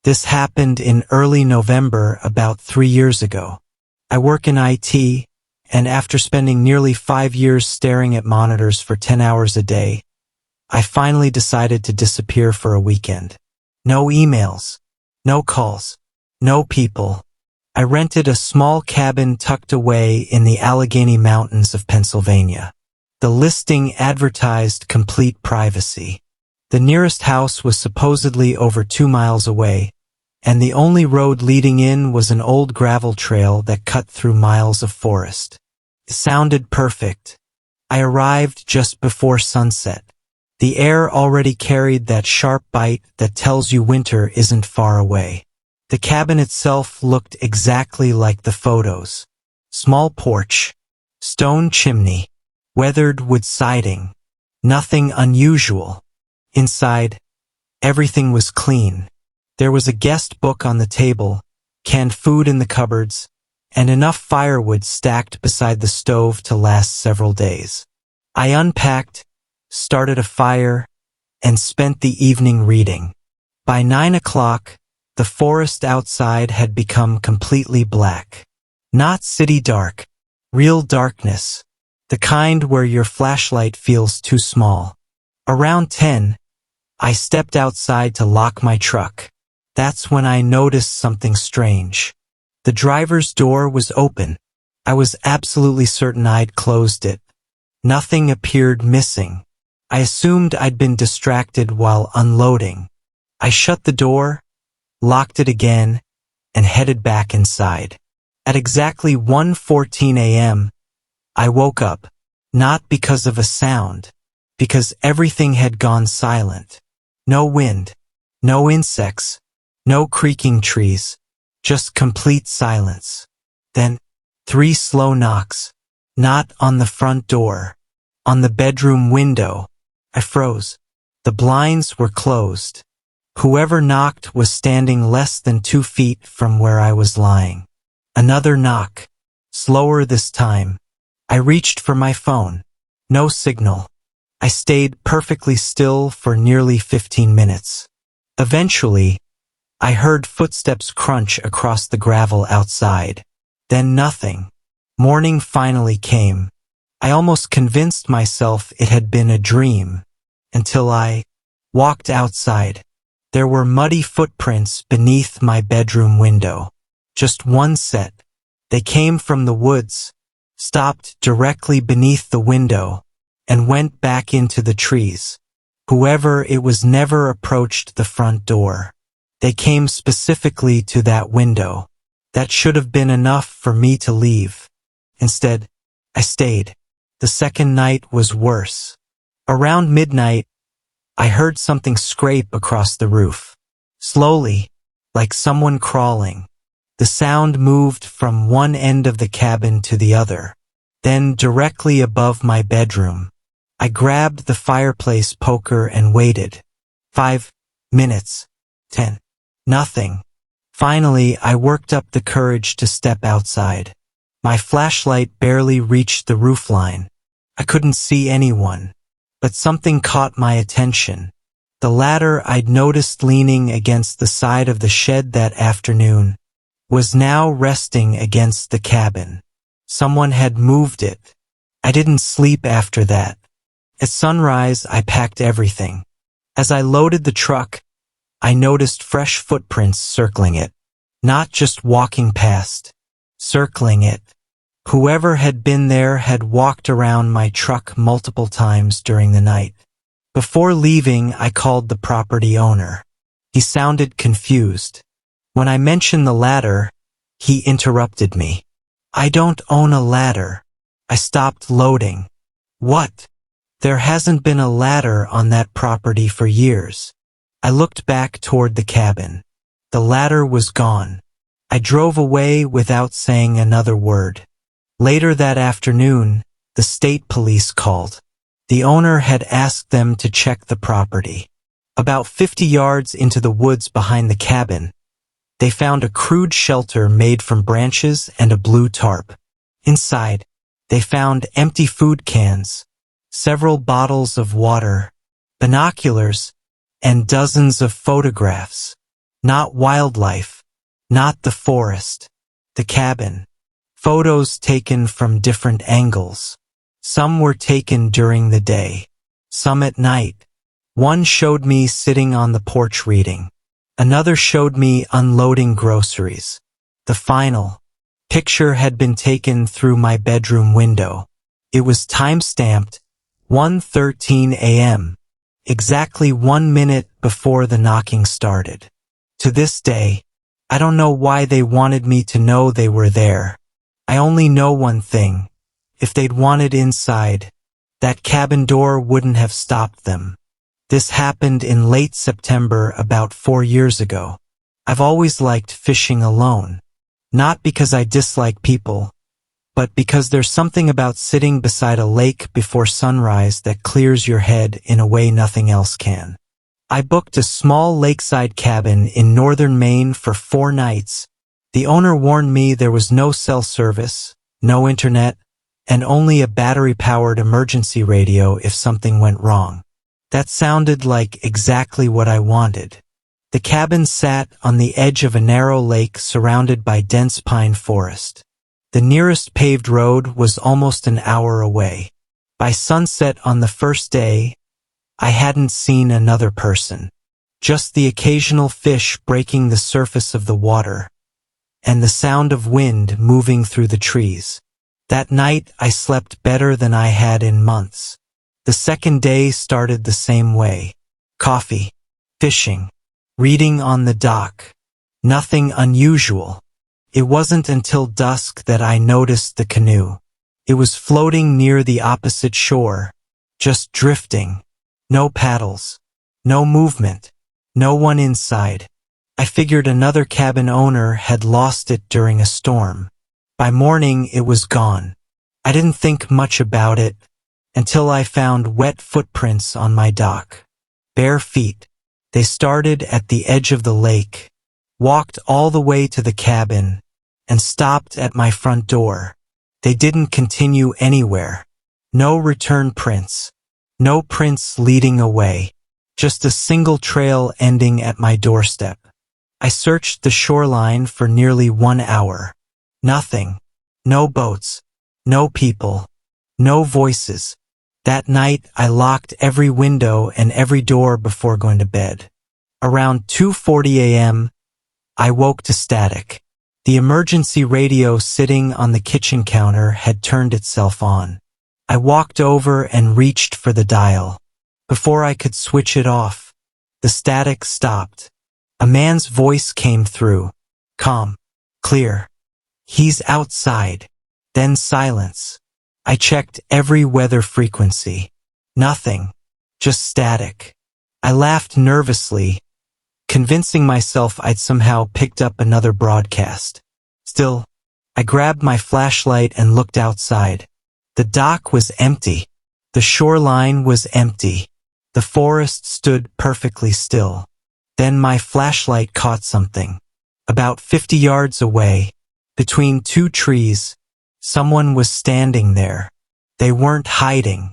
This happened in early November about 3 years ago. I work in IT, and after spending nearly 5 years staring at monitors for 10 hours a day, I finally decided to disappear for a weekend. No emails, no calls, no people. I rented a small cabin tucked away in the Allegheny Mountains of Pennsylvania. The listing advertised complete privacy. The nearest house was supposedly over 2 miles away, and the only road leading in was an old gravel trail that cut through miles of forest. It sounded perfect. I arrived just before sunset. The air already carried that sharp bite that tells you winter isn't far away. The cabin itself looked exactly like the photos. Small porch, stone chimney, weathered wood siding. Nothing unusual. Inside, everything was clean. There was a guest book on the table, canned food in the cupboards, and enough firewood stacked beside the stove to last several days. I unpacked, started a fire, and spent the evening reading. By 9 o'clock, the forest outside had become completely black. Not city dark, real darkness, the kind where your flashlight feels too small. Around 10, I stepped outside to lock my truck. That's when I noticed something strange. The driver's door was open. I was absolutely certain I'd closed it. Nothing appeared missing. I assumed I'd been distracted while unloading. I shut the door, locked it again, and headed back inside. At exactly 1:14 a.m., I woke up, not because of a sound, because everything had gone silent. No wind, no insects, no creaking trees, just complete silence. Then, 3 slow knocks, not on the front door, on the bedroom window. I froze. The blinds were closed. Whoever knocked was standing less than 2 feet from where I was lying. Another knock, slower this time. I reached for my phone. No signal. I stayed perfectly still for nearly 15 minutes. Eventually, I heard footsteps crunch across the gravel outside. Then nothing. Morning finally came. I almost convinced myself it had been a dream, until I walked outside. There were muddy footprints beneath my bedroom window. Just one set. They came from the woods, stopped directly beneath the window, and went back into the trees. Whoever it was never approached the front door. They came specifically to that window. That should have been enough for me to leave. Instead, I stayed. The second night was worse. Around midnight, I heard something scrape across the roof. Slowly, like someone crawling. The sound moved from one end of the cabin to the other, then directly above my bedroom. I grabbed the fireplace poker and waited. 5 minutes. 10. Nothing. Finally, I worked up the courage to step outside. My flashlight barely reached the roofline. I couldn't see anyone. But something caught my attention. The ladder I'd noticed leaning against the side of the shed that afternoon was now resting against the cabin. Someone had moved it. I didn't sleep after that. At sunrise, I packed everything. As I loaded the truck, I noticed fresh footprints circling it. Not just walking past, circling it. Whoever had been there had walked around my truck multiple times during the night. Before leaving, I called the property owner. He sounded confused. When I mentioned the ladder, he interrupted me. I don't own a ladder. I stopped loading. What? There hasn't been a ladder on that property for years. I looked back toward the cabin. The ladder was gone. I drove away without saying another word. Later that afternoon, the state police called. The owner had asked them to check the property. About 50 yards into the woods behind the cabin, they found a crude shelter made from branches and a blue tarp. Inside, they found empty food cans, several bottles of water, binoculars, and dozens of photographs. Not wildlife. Not the forest. The cabin. Photos taken from different angles. Some were taken during the day. Some at night. One showed me sitting on the porch reading. Another showed me unloading groceries. The final picture had been taken through my bedroom window. It was time-stamped 1:13 a.m., exactly 1 minute before the knocking started. To this day, I don't know why they wanted me to know they were there. I only know one thing. If they'd wanted inside, that cabin door wouldn't have stopped them. This happened in late September about 4 years ago. I've always liked fishing alone. Not because I dislike people, but because there's something about sitting beside a lake before sunrise that clears your head in a way nothing else can. I booked a small lakeside cabin in northern Maine for 4 nights. The owner warned me there was no cell service, no internet, and only a battery-powered emergency radio if something went wrong. That sounded like exactly what I wanted. The cabin sat on the edge of a narrow lake surrounded by dense pine forest. The nearest paved road was almost an hour away. By sunset on the first day, I hadn't seen another person. Just the occasional fish breaking the surface of the water, and the sound of wind moving through the trees. That night I slept better than I had in months. The second day started the same way. Coffee, fishing, reading on the dock. Nothing unusual. It wasn't until dusk that I noticed the canoe. It was floating near the opposite shore, just drifting. No paddles. No movement. No one inside. I figured another cabin owner had lost it during a storm. By morning it was gone. I didn't think much about it until I found wet footprints on my dock. Bare feet. They started at the edge of the lake, walked all the way to the cabin, and stopped at my front door. They didn't continue anywhere. No return prints. No prints leading away. Just a single trail ending at my doorstep. I searched the shoreline for nearly 1 hour. Nothing. No boats. No people. No voices. That night I locked every window and every door before going to bed. Around 2:40 a.m., I woke to static. The emergency radio sitting on the kitchen counter had turned itself on. I walked over and reached for the dial. Before I could switch it off, the static stopped. A man's voice came through. Calm. Clear. He's outside. Then silence. I checked every weather frequency. Nothing. Just static. I laughed nervously, convincing myself I'd somehow picked up another broadcast. Still, I grabbed my flashlight and looked outside. The dock was empty. The shoreline was empty. The forest stood perfectly still. Then my flashlight caught something. About 50 yards away, between 2 trees, someone was standing there. They weren't hiding.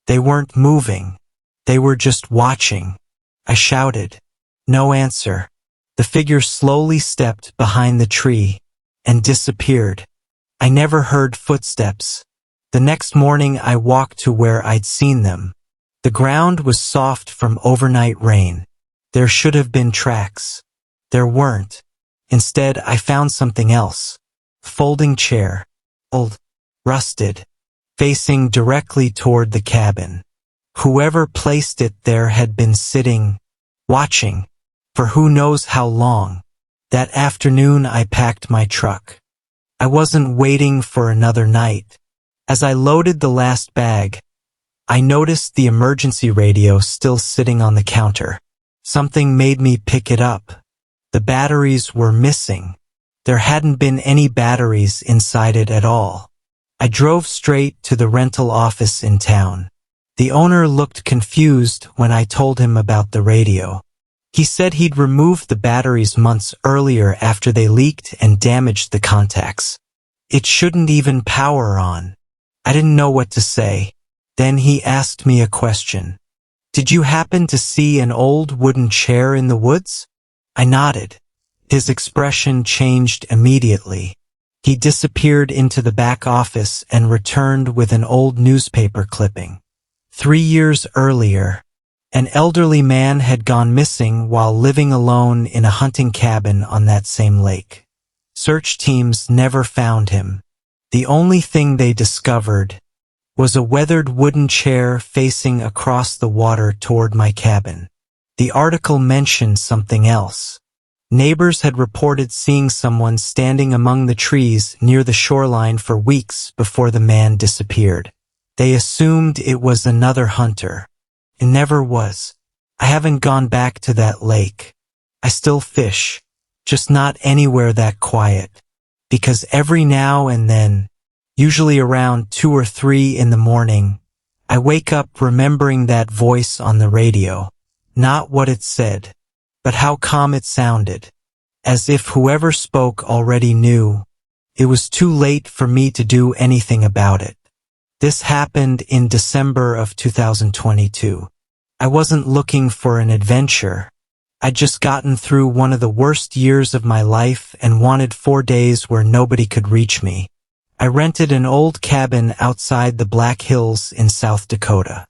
They weren't moving. They were just watching. I shouted. No answer. The figure slowly stepped behind the tree and disappeared. I never heard footsteps. The next morning I walked to where I'd seen them. The ground was soft from overnight rain. There should have been tracks. There weren't. Instead, I found something else. Folding chair. Old. Rusted. Facing directly toward the cabin. Whoever placed it there had been sitting, watching, for who knows how long. That afternoon I packed my truck. I wasn't waiting for another night. As I loaded the last bag, I noticed the emergency radio still sitting on the counter. Something made me pick it up. The batteries were missing. There hadn't been any batteries inside it at all. I drove straight to the rental office in town. The owner looked confused when I told him about the radio. He said he'd removed the batteries months earlier after they leaked and damaged the contacts. It shouldn't even power on. I didn't know what to say. Then he asked me a question. Did you happen to see an old wooden chair in the woods? I nodded. His expression changed immediately. He disappeared into the back office and returned with an old newspaper clipping. 3 years earlier, an elderly man had gone missing while living alone in a hunting cabin on that same lake. Search teams never found him. The only thing they discovered was a weathered wooden chair facing across the water toward my cabin. The article mentioned something else. Neighbors had reported seeing someone standing among the trees near the shoreline for weeks before the man disappeared. They assumed it was another hunter. It never was. I haven't gone back to that lake. I still fish, just not anywhere that quiet. Because every now and then, usually around 2 or 3 in the morning, I wake up remembering that voice on the radio. Not what it said, but how calm it sounded. As if whoever spoke already knew. It was too late for me to do anything about it. This happened in December of 2022. I wasn't looking for an adventure. I'd just gotten through one of the worst years of my life and wanted 4 days where nobody could reach me. I rented an old cabin outside the Black Hills in South Dakota.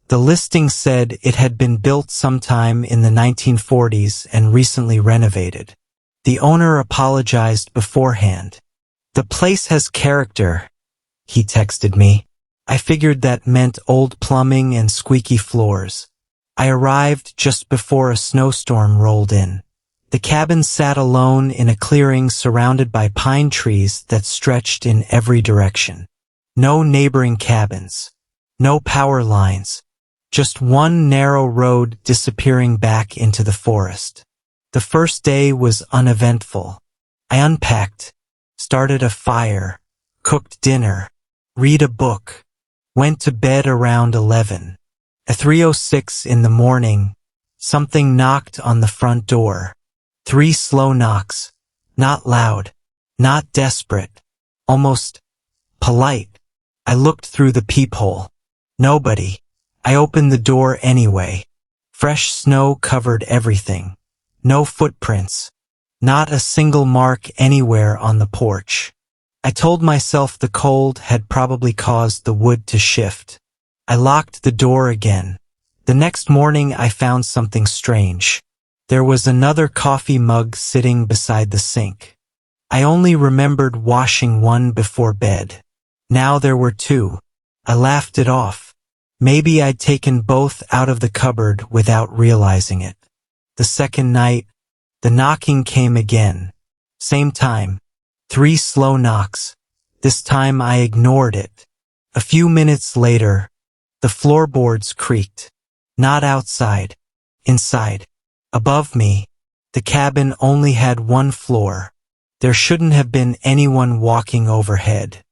The listing said it had been built sometime in the 1940s and recently renovated. The owner apologized beforehand. "The place has character," he texted me. I figured that meant old plumbing and squeaky floors. I arrived just before a snowstorm rolled in. The cabin sat alone in a clearing surrounded by pine trees that stretched in every direction. No neighboring cabins. No power lines. Just one narrow road disappearing back into the forest. The first day was uneventful. I unpacked, started a fire, cooked dinner, read a book, went to bed around 11. At 3:06 in the morning, something knocked on the front door. 3 slow knocks, not loud, not desperate, almost polite. I looked through the peephole. Nobody. I opened the door anyway. Fresh snow covered everything. No footprints. Not a single mark anywhere on the porch. I told myself the cold had probably caused the wood to shift. I locked the door again. The next morning I found something strange. There was another coffee mug sitting beside the sink. I only remembered washing one before bed. Now there were 2. I laughed it off. Maybe I'd taken both out of the cupboard without realizing it. The second night, the knocking came again. Same time. 3 slow knocks. This time I ignored it. A few minutes later, the floorboards creaked. Not outside. Inside. Above me, the cabin only had 1 floor. There shouldn't have been anyone walking overhead.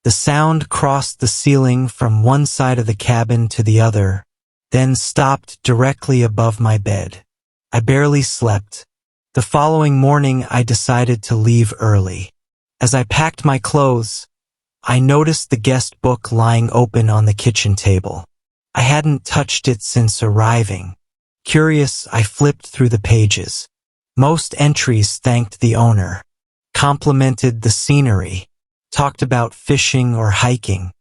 The sound crossed the ceiling from one side of the cabin to the other, then stopped directly above my bed. I barely slept. The following morning I decided to leave early. As I packed my clothes, I noticed the guest book lying open on the kitchen table. I hadn't touched it since arriving. Curious, I flipped through the pages. Most entries thanked the owner, complimented the scenery, talked about fishing or hiking.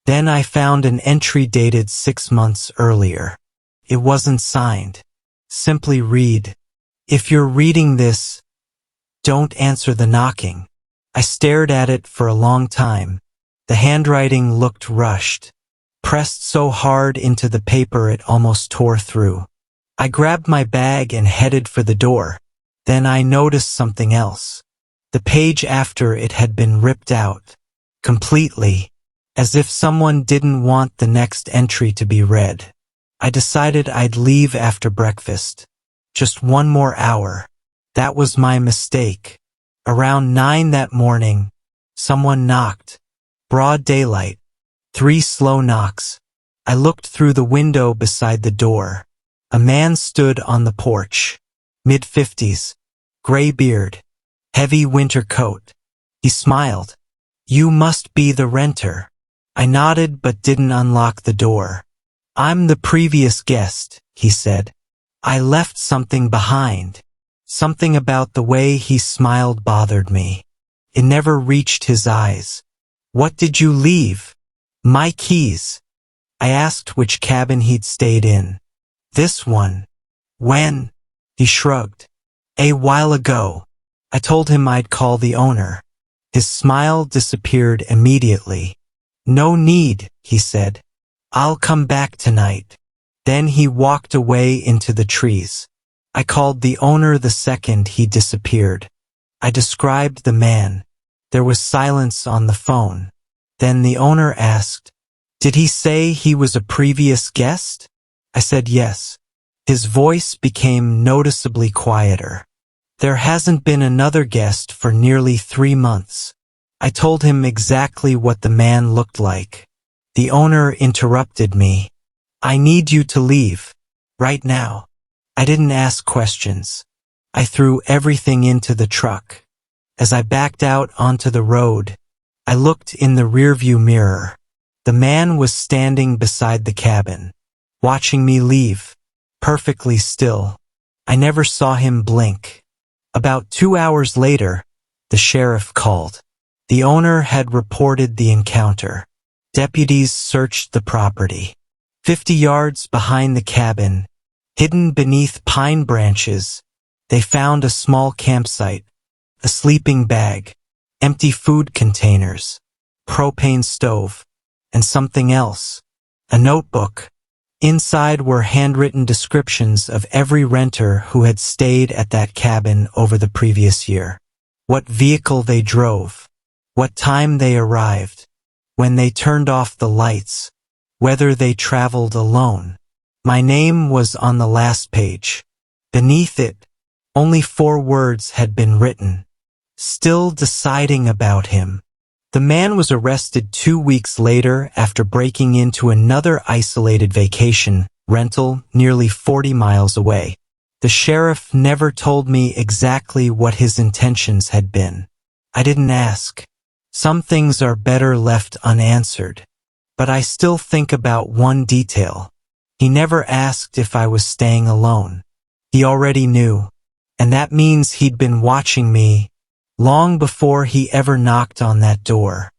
Then I found an entry dated 6 months earlier. It wasn't signed. Simply read, "If you're reading this, don't answer the knocking." I stared at it for a long time. The handwriting looked rushed, pressed so hard into the paper it almost tore through. I grabbed my bag and headed for the door. Then I noticed something else. The page after it had been ripped out, completely, as if someone didn't want the next entry to be read. I decided I'd leave after breakfast. Just 1 more hour. That was my mistake. Around 9 that morning, someone knocked. Broad daylight. 3 slow knocks. I looked through the window beside the door. A man stood on the porch. Mid-50s. Gray beard. Heavy winter coat. He smiled. "You must be the renter." I nodded but didn't unlock the door. "I'm the previous guest," he said. "I left something behind." Something about the way he smiled bothered me. It never reached his eyes. "What did you leave?" "My keys." I asked which cabin he'd stayed in. "This one." "When?" He shrugged. "A while ago." I told him I'd call the owner. His smile disappeared immediately. "No need," he said. "I'll come back tonight." Then he walked away into the trees. I called the owner the second he disappeared. I described the man. There was silence on the phone. Then the owner asked, "Did he say he was a previous guest?" I said yes. His voice became noticeably quieter. "There hasn't been another guest for nearly 3 months." I told him exactly what the man looked like. The owner interrupted me. "I need you to leave. Right now." I didn't ask questions. I threw everything into the truck. As I backed out onto the road, I looked in the rearview mirror. The man was standing beside the cabin, watching me leave, perfectly still. I never saw him blink. About 2 hours later, the sheriff called. The owner had reported the encounter. Deputies searched the property. 50 yards behind the cabin, hidden beneath pine branches, they found a small campsite, a sleeping bag, empty food containers, propane stove, and something else, a notebook. Inside were handwritten descriptions of every renter who had stayed at that cabin over the previous year. What vehicle they drove, what time they arrived, when they turned off the lights, whether they traveled alone. My name was on the last page. Beneath it, only 4 words had been written. "Still deciding about him." The man was arrested 2 weeks later after breaking into another isolated vacation rental nearly 40 miles away. The sheriff never told me exactly what his intentions had been. I didn't ask. Some things are better left unanswered. But I still think about one detail. He never asked if I was staying alone. He already knew, and that means he'd been watching me long before he ever knocked on that door.